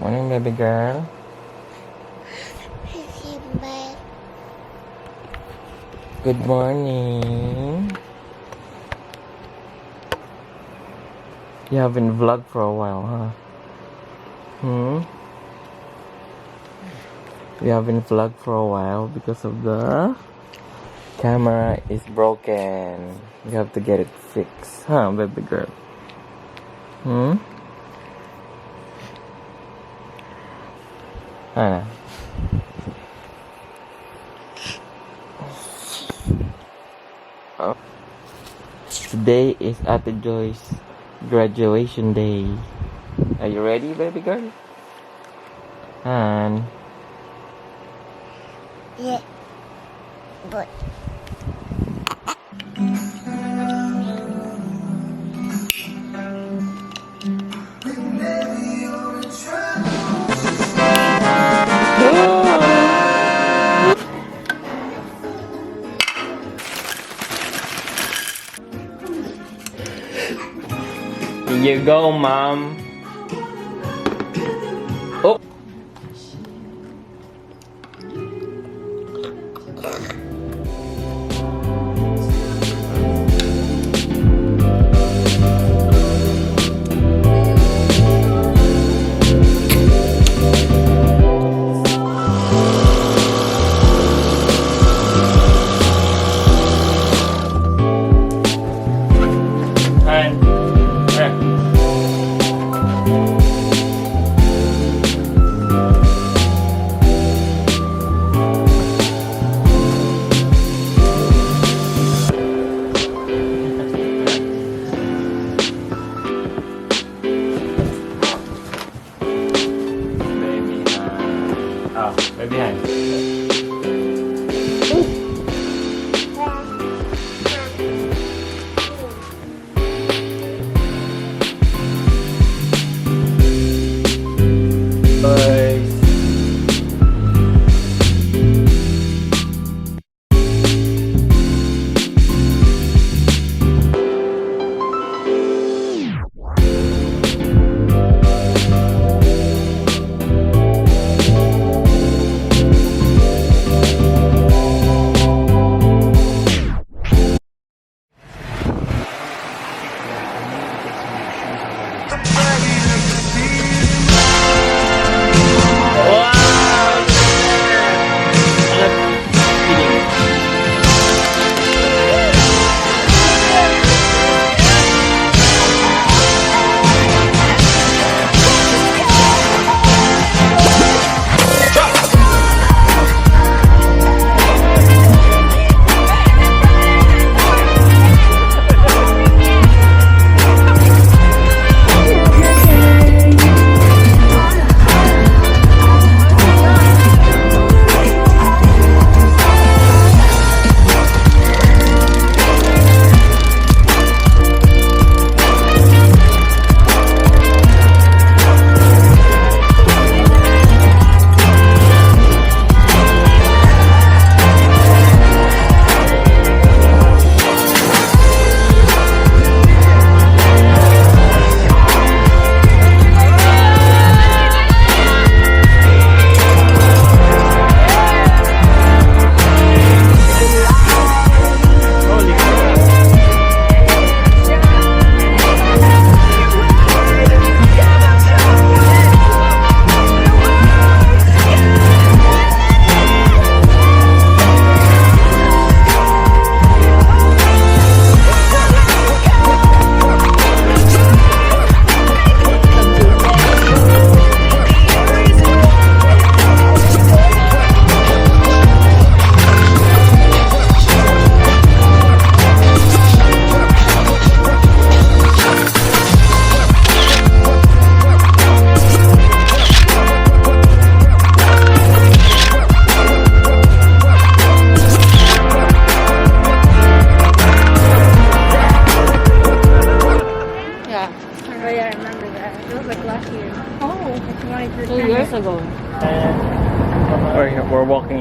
Morning, baby girl. Good morning. You haven't vlogged for a while, huh? You haven't vlogged for a while because of the camera is broken. You have to get it fixed, huh, baby girl? Ano? Oh. Today is Ate Joy's graduation day. Are you ready, baby girl? And yeah, but here you go, Mom. Oh. Right behind.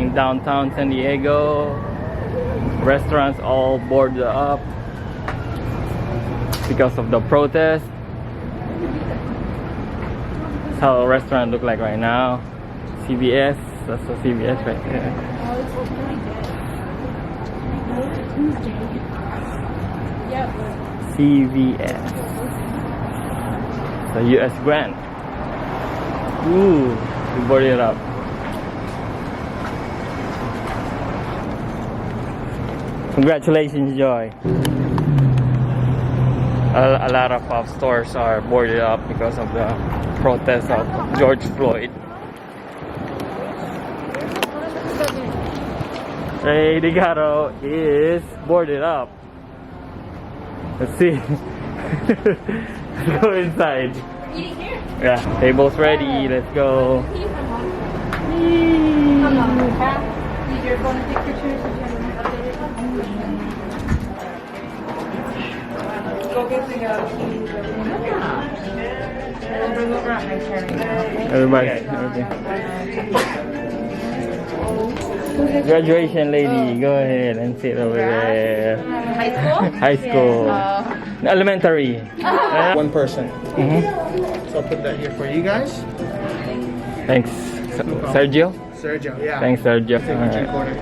in downtown San Diego. Restaurants all boarded up because of the protest. That's how a restaurant look like right now. CVS, that's the CVS right there. CVS. The US Grant. Ooh, we boarded it up. Congratulations, Joy. A lot of stores are boarded up because of the protest of George Floyd. Red De Gado is boarded up. Let's see. Let's go inside. Eating here? Yeah, table's ready. Let's go. Come on, you're going to take pictures of your updated one? Go get the keys. We'll bring over a high chair. Everybody. Graduation lady, go ahead and sit over there. High school? High school. Elementary. One person. Mhm. So I'll put that here for you guys. Thanks, Sergio. Sergio, yeah. Thanks, Sergio. Take a Alright, order.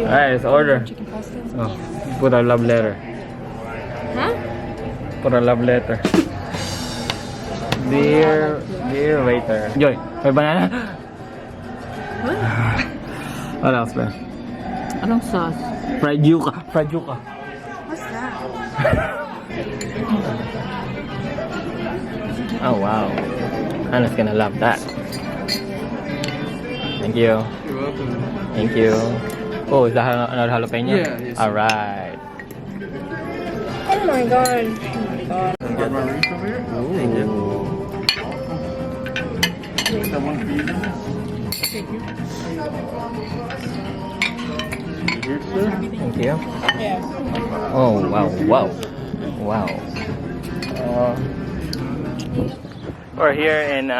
alright, let's order. Oh, put a love letter. Huh? Put a love letter. Dear waiter. Joy, may banana? What else, man? Anong sauce? Fried yuca. Fried yuca. What's that? Oh, wow. Anna's gonna love that. Thank you. You're welcome. Thank you. Oh, is that another jalapeno? Yeah, yes. Alright. Oh my god. Oh my god. Get my reach over here? Thank you. That one for you. Thank you. Here, sir. Thank you. Yeah. Oh, wow, wow. Wow. We're here in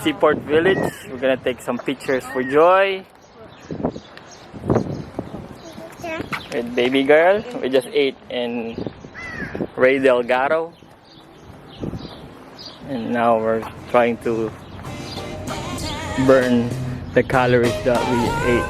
Seaport Village. We're gonna take some pictures for Joy. With baby girl. We just ate in Red De Gado. And now we're trying to burn the calories that we ate.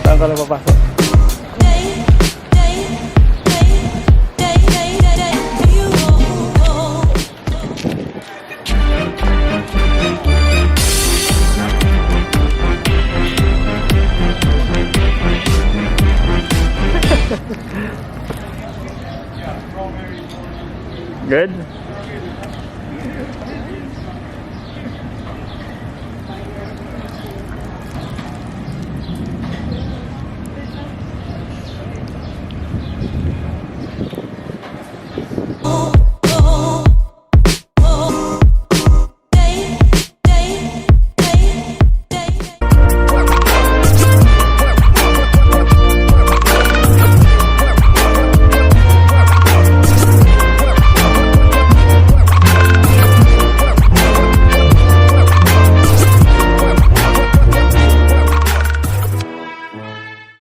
Saan ka na papasok? Good?